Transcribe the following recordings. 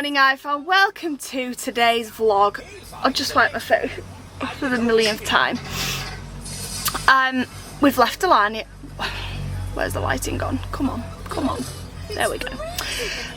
morning, iPhone. Welcome to today's vlog. I'll just wipe my face for the millionth time. We've left Alania. Where's the lighting gone? Come on, come on. There we go.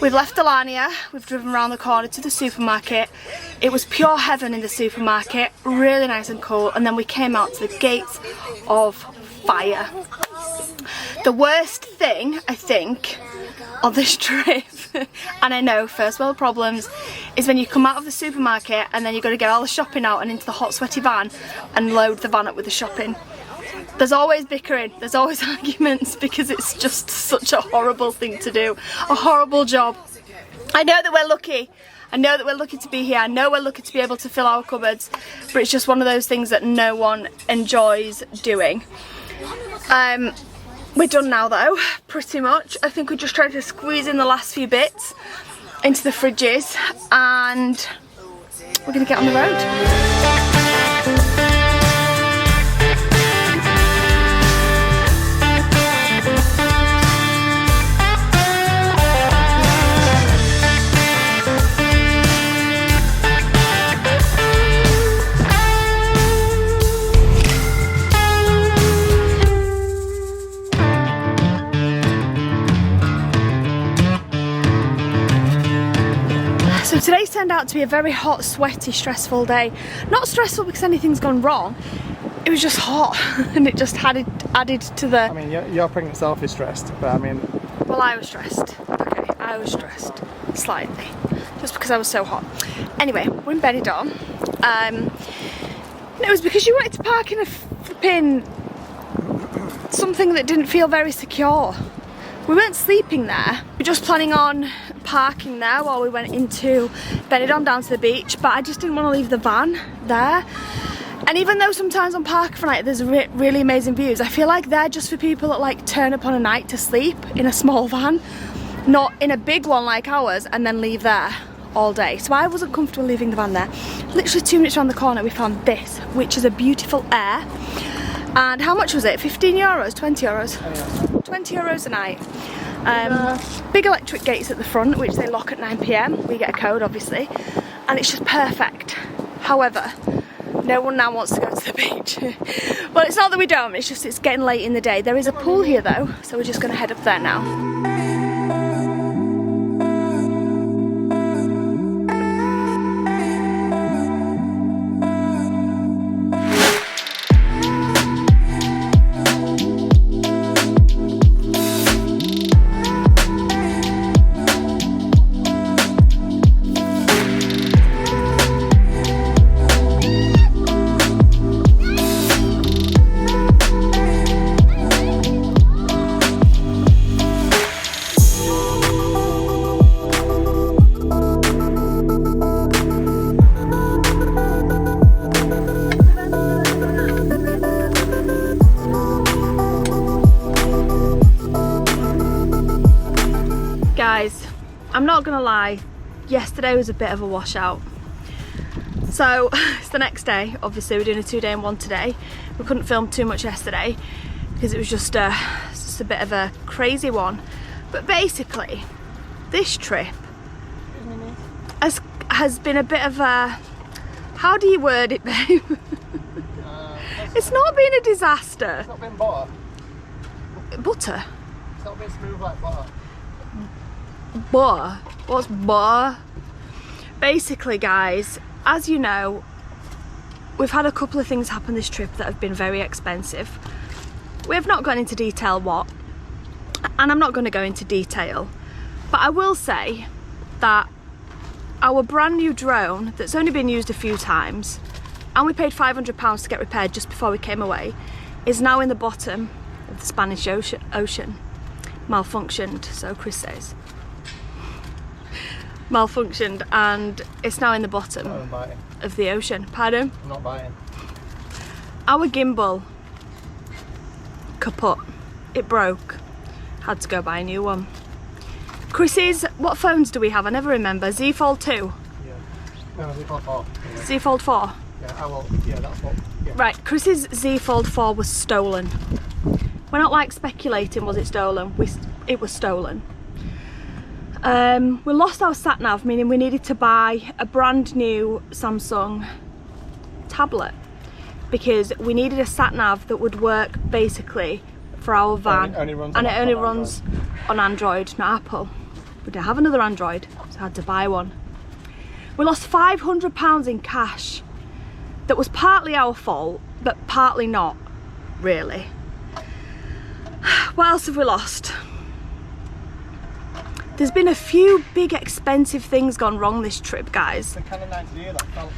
We've left Alania. We've driven around the corner to the supermarket. It was pure heaven in the supermarket. Really nice and cool. And then we came out to the gates of fire. The worst thing, I think, on this trip, and I know first world problems, is when you come out of the supermarket and then you've got to get all the shopping out and into the hot sweaty van and load the van up with the shopping. There's always bickering, there's always arguments, because it's just such a horrible thing to do, a horrible job. I know that we're lucky. I know that we're lucky to be here. I know we're lucky to be able to fill our cupboards, but it's just one of those things that no one enjoys doing. We're done now though, pretty much. I think we just tried to squeeze in the last few bits into the fridges and we're gonna get on the road. So today's turned out to be a very hot, sweaty, stressful day. Not stressful because anything's gone wrong, it was just hot and it just added to the... I mean, your pregnant self is stressed, but I mean... Well, I was stressed. Okay, I was stressed. Slightly. Just because I was so hot. Anyway, we're in Benidorm. It was because you wanted to park in a flipping... something that didn't feel very secure. We weren't sleeping there. We were just planning on parking there while we went into Benidorm down to the beach, but I just didn't want to leave the van there. And even though sometimes on Park for Night there's really amazing views, I feel like they're just for people that like turn up on a night to sleep in a small van, not in a big one like ours and then leave there all day. So I wasn't comfortable leaving the van there. Literally 2 minutes around the corner we found this, which is a beautiful air. And how much was it? 15 euros? 20 euros? 20 euros a night. Big electric gates at the front, which they lock at 9 PM. We get a code, obviously, and it's just perfect. However, no one now wants to go to the beach. Well, it's not that we don't, it's just it's getting late in the day. There is a pool here though, so we're just going to head up there now. Guys, I'm not gonna lie, yesterday was a bit of a washout. So it's the next day, obviously we're doing a 2-day and 1 today. We couldn't film too much yesterday because it was just a bit of a crazy one. But basically, this trip has been a bit of a, how do you word it, babe? It's not been a disaster. It's not been butter. Butter? It's not been smooth like butter. Butter? What's butter? Basically, guys, as you know, we've had a couple of things happen this trip that have been very expensive. We have not gone into detail what, and I'm not going to go into detail, but I will say that our brand new drone that's only been used a few times, and we paid £500 to get repaired just before we came away, is now in the bottom of the Spanish Ocean. Malfunctioned, so Chris says. Malfunctioned, and it's now in the bottom of the ocean. Pardon? I'm not buying. Our gimbal kaput. It broke. Had to go buy a new one. Chris's, what phones do we have? I never remember. Z Fold 2? Yeah. No, Z Fold 4. Yeah. Z Fold 4? Yeah, yeah, that's what. Yeah. Right, Chris's Z Fold 4 was stolen. We're not like speculating was it stolen, it was stolen. We lost our sat nav, meaning we needed to buy a brand new Samsung tablet because we needed a sat nav that would work basically for our van, and it only runs on Android, not Apple. We didn't have another Android, so I had to buy one. We lost £500 in cash. That was partly our fault, but partly not, really. What else have we lost? There's been a few big expensive things gone wrong this trip, guys.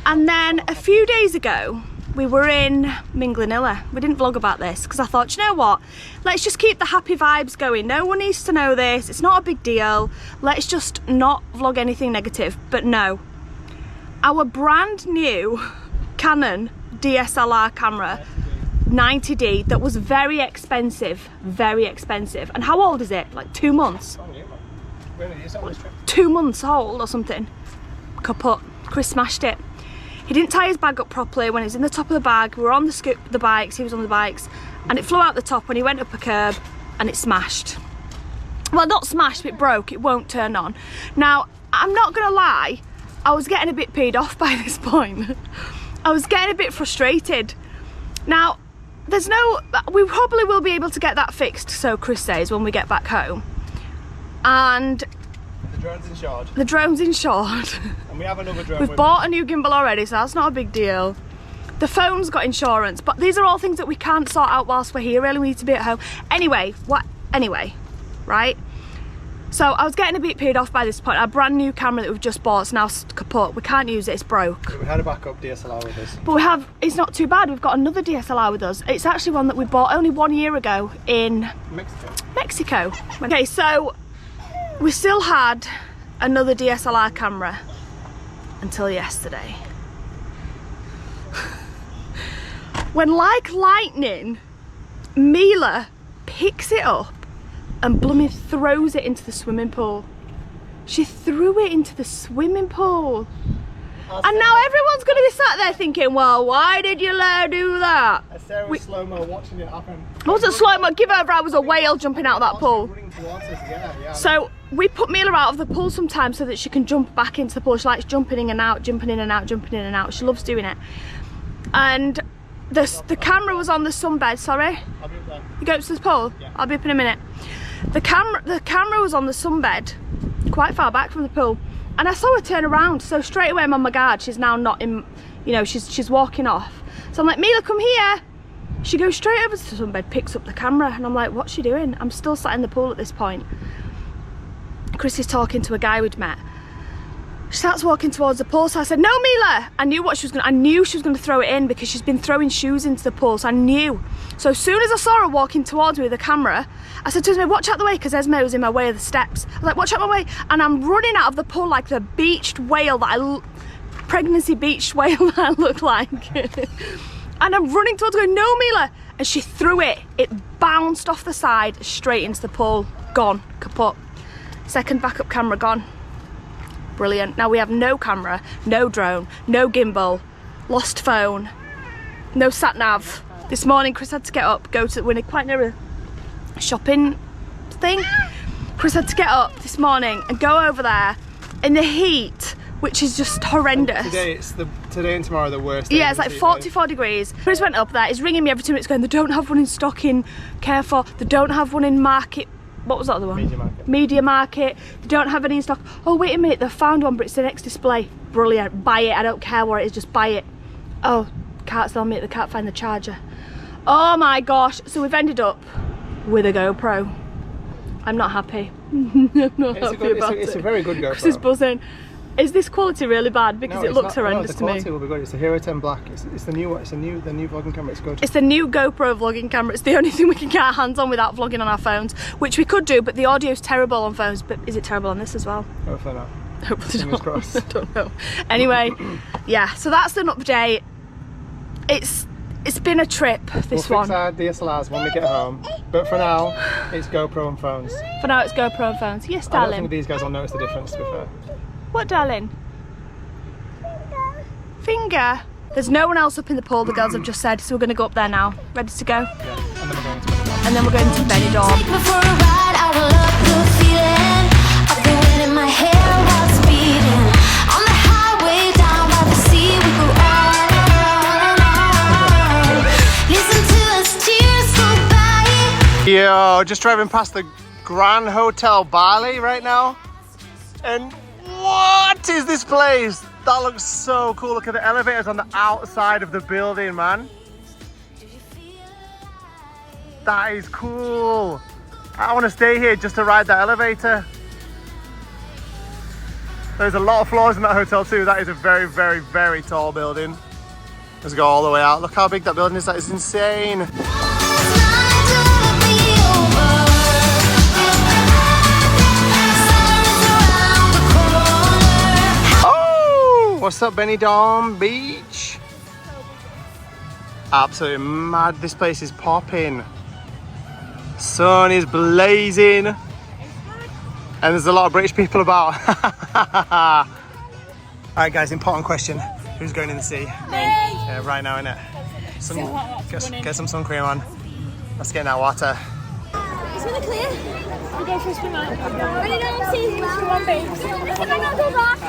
And then a few days ago, we were in Minglanilla. We didn't vlog about this because I thought, you know what? Let's just keep the happy vibes going. No one needs to know this. It's not a big deal. Let's just not vlog anything negative. But no. Our brand new Canon DSLR camera, 90D, that was very expensive. Very expensive. And how old is it? Like 2 months? 2 months old or something. Kaput. Chris smashed it. He didn't tie his bag up properly when it was in the top of the bag. We were on the bikes, he was on the bikes, and it flew out the top when he went up a curb and it smashed. Well, not smashed, but it broke. It won't turn on. Now, I'm not gonna lie, I was getting a bit peed off by this point. I was getting a bit frustrated. Now, we probably will be able to get that fixed, so Chris says, when we get back home. And the drone's insured. The drone's insured. And we have another drone. We've bought a new gimbal already, so that's not a big deal. The phone's got insurance, but these are all things that we can't sort out whilst we're here. Really, we need to be at home. Anyway, right? So I was getting a bit peed off by this point. Our brand new camera that we've just bought is now kaput. We can't use it, it's broke. We had a backup DSLR with us. But it's not too bad. We've got another DSLR with us. It's actually one that we bought only 1 year ago in Mexico. Okay, so we still had another DSLR camera until yesterday. When, like lightning, Mila picks it up and blooming throws it into the swimming pool. She threw it into the swimming pool. And now everyone's going to be sat there thinking, well, why did you let her do that? Sarah was slow-mo watching it happen. It wasn't slow-mo, give over, I was a whale jumping out of that pool. So we put Mila out of the pool sometimes so that she can jump back into the pool. She likes jumping in and out, jumping in and out, jumping in and out. She loves doing it. And the camera was on the sunbed, sorry? I'll be up there. You go up to the pool? Yeah. I'll be up in a minute. The camera was on the sunbed, quite far back from the pool. And I saw her turn around, so straight away I'm on my guard. She's now not in, you know, she's walking off. So I'm like, Mila, come here. She goes straight over to the sunbed, picks up the camera, and I'm like, what's she doing? I'm still sat in the pool at this point. Chris is talking to a guy we'd met. She starts walking towards the pool, so I said, no, Mila. I knew she was gonna throw it in because she's been throwing shoes into the pool, so I knew. So as soon as I saw her walking towards me with the camera, I said to Esmé, watch out the way, because Esmé was in my way of the steps. I was like, watch out my way. And I'm running out of the pool like the beached whale pregnancy beached whale that I look like. And I'm running towards her, going, no, Mila. And she threw it. It bounced off the side straight into the pool. Gone, kaput. Second backup camera gone. Brilliant. Now we have no camera, no drone, no gimbal, lost phone, no sat nav. This morning Chris had to get up, we're quite near a shopping thing. Chris had to get up this morning and go over there in the heat, which is just horrendous. Today and tomorrow are the worst. Yeah, it's like 44 degrees. Chris went up there, he's ringing me every 2 minutes going, they don't have one in stock in Carrefour, they don't have one in Market. What was that other one? Media Market. Media Market. They don't have any in stock. Oh, wait a minute, they found one, but it's the next display. Brilliant. Buy it. I don't care what it is, just buy it. Oh, can't sell me it. They can't find the charger. Oh my gosh. So we've ended up with a GoPro. I'm not happy. I'm not happy about it. It's a very good GoPro. Chris is buzzing. Is this quality really bad? Because it looks horrendous to me. The quality will be good. It's the Hero 10 Black. It's the new vlogging camera. It's good. It's the new GoPro vlogging camera. It's the only thing we can get our hands on without vlogging on our phones, which we could do, but the audio's terrible on phones. But is it terrible on this as well? Hopefully not. Hopefully Fingers not. crossed. I don't know. Anyway, yeah. So that's an update. It's been a trip. This we'll one. Fix our DSLRs when we get home. But for now, it's GoPro and phones. For now, it's GoPro and phones. Yes, I don't darling. think these guys will notice the difference. To be fair. What, darling? Finger. There's no one else up in the pool, the girls have just said, so we're going to go up there now. Ready to go? Yeah, and then we're going to Benidorm. Take me for a ride, I love the feeling of the wind in my go. Just driving past the Grand Hotel Bali right now. And what is this place? That looks so cool. Look at the elevators on the outside of the building, man. That is cool. I want to stay here just to ride that elevator. There's a lot of floors in that hotel too. That is a very, very, very tall building. Let's go all the way out. Look how big that building is. That is insane. Oh, what's up, Benidorm Beach? Absolutely mad. This place is popping. Sun is blazing. And there's a lot of British people about. Alright guys, important question. Who's going in the sea? Yeah, right now, innit? Get some sun cream on. Let's get in that water. It's really clear. We go for a swim out. When you don't see you swim on beach. Can I not go back?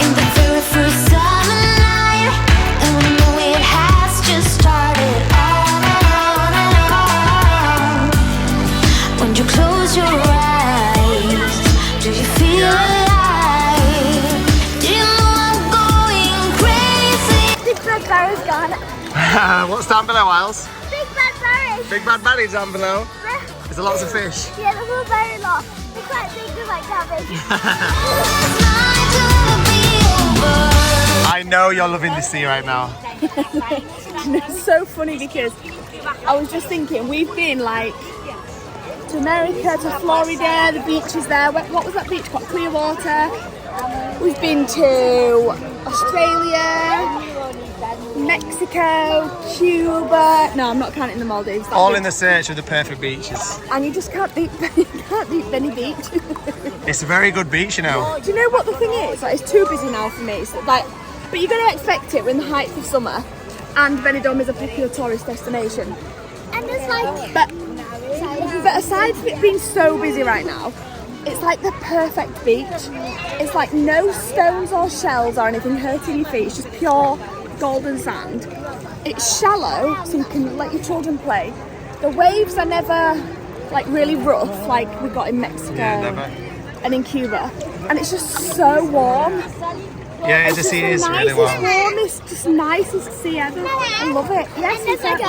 In the very first summer night, and we know it has just started on and on. When you close your eyes, do you feel alive? Do you know I'm going crazy? Big Bad Barry's gone. What's down below, Isles? Big Bad Barry. Big Bad Barry's down below. There's lots of fish. Yeah, there's a very lot. They're quite big, they're like cabbage. I know you're loving the sea right now. It's so funny because I was just thinking, we've been like to America, to Florida, the beaches there. What was that beach called? Clearwater. We've been to Australia, Mexico, Cuba. No, I'm not counting the Maldives. All in the search of the perfect beaches. And you just can't beat Benny Beach. It's a very good beach, you know. Do you know what the thing is? Like, it's too busy now for me. It's like, but you're gonna expect it. We're in the height of summer, and Benidorm is a popular tourist destination. And there's like... But aside from it being so busy right now, it's like the perfect beach. It's like no stones or shells or anything hurting your feet. It's just pure golden sand. It's shallow, so you can let your children play. The waves are never like really rough, like we got in Mexico and in Cuba, and it's just so warm. Yeah, the sea is really warm. It's just nicest sea ever. I love it. Yes, There's like a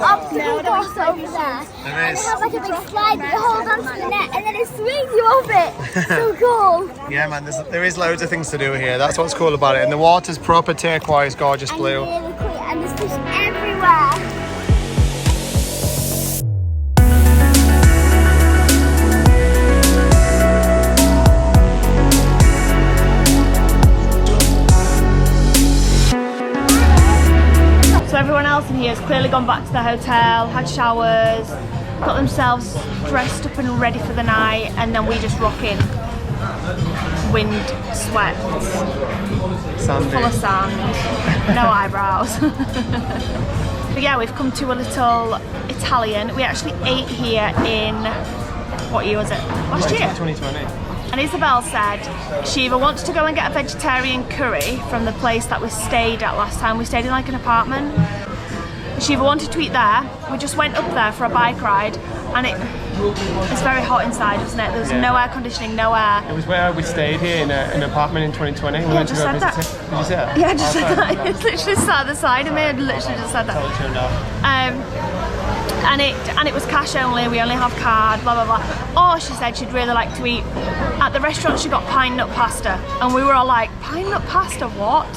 obstacle course over there. There is. It has like a big slide that you hold onto the net and then it swings you off it. So cool. Yeah, man, there is loads of things to do here. That's what's cool about it. And the water's proper turquoise, gorgeous blue. And really clear, and there's fish everywhere. So everyone else in here has clearly gone back to the hotel, had showers, got themselves dressed up and ready for the night, and then we just rock in. Wind, sweat, Sandy. full of sand, no eyebrows. But yeah, we've come to a little Italian. We actually ate here in, what year was it? Last year? 2020. And Isabelle said she either wants to go and get a vegetarian curry from the place that we stayed at last time. We stayed in like an apartment. She either wanted to eat there. We just went up there for a bike ride, and it's very hot inside, isn't it? There's no air conditioning, no air. It was where we stayed here in an apartment in 2020. We went to go visit it. Did you see that? Yeah, I just said that. It's literally sat at the side of me. I literally just said that. And it was cash only. We only have card. Blah blah blah. Or she said she'd really like to eat at the restaurant. She got pine nut pasta, and we were all like, pine nut pasta, what?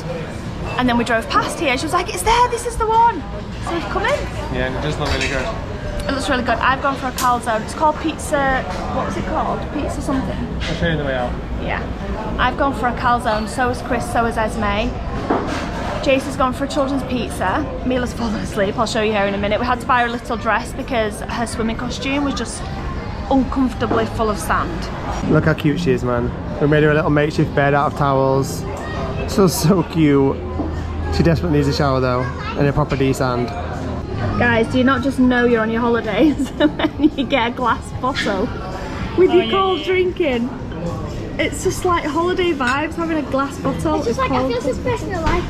And then we drove past here. She was like, it's there. This is the one. So we've come in. Yeah, and it does look really good. It looks really good. I've gone for a calzone. It's called pizza. What was it called? Pizza something. I'll show you the way out. Yeah. I've gone for a calzone. So has Chris. So has Esmé. Jace has gone for a children's pizza. Mila's fallen asleep. I'll show you her in a minute. We had to buy her a little dress because her swimming costume was just uncomfortably full of sand. Look how cute she is, man. We made her a little makeshift bed out of towels. So cute. She desperately needs a shower though, and a proper D-sand. Guys, do you not just know you're on your holidays when you get a glass bottle with your cold drinking? It's just like holiday vibes, having a glass bottle. It's just like, I feel suspicious, like.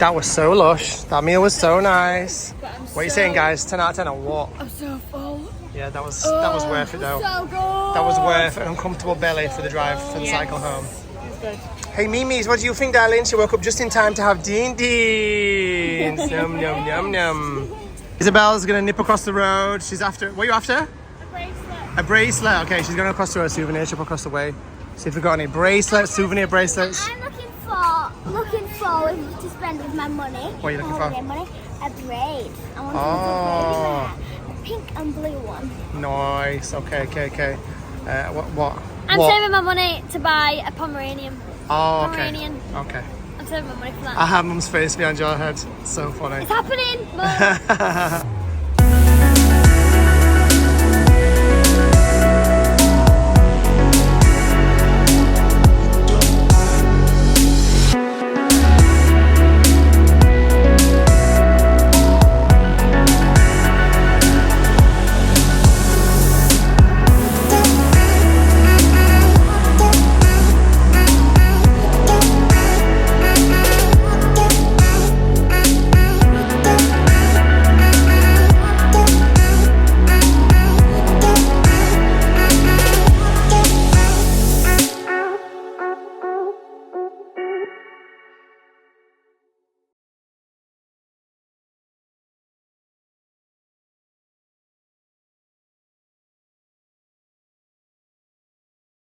That was so lush. That meal was so nice. But What are you saying, guys? 10 out of 10 or what? I'm so full. Yeah, that was worth it though. So good. That was worth an uncomfortable belly for the drive for the cycle home. Hey Mimi's, what do you think, darling? She woke up just in time to have Dean. Yum yum yum yum. Isabelle's gonna nip across the road. She's after. What are you after? A bracelet. A bracelet. Okay, she's going across to her souvenir shop across the way. See if we've got any bracelets, souvenir bracelets. I'm looking forward to spend with my money. What are you looking for? Holiday money. A braid. I want Oh. a pink and blue one. Nice. Okay. What? I'm What? saving my money to buy a Pomeranian. Oh, okay. Pomeranian. Okay. I'm saving my money for that. I have Mum's face behind your head. So funny. It's happening, Mum.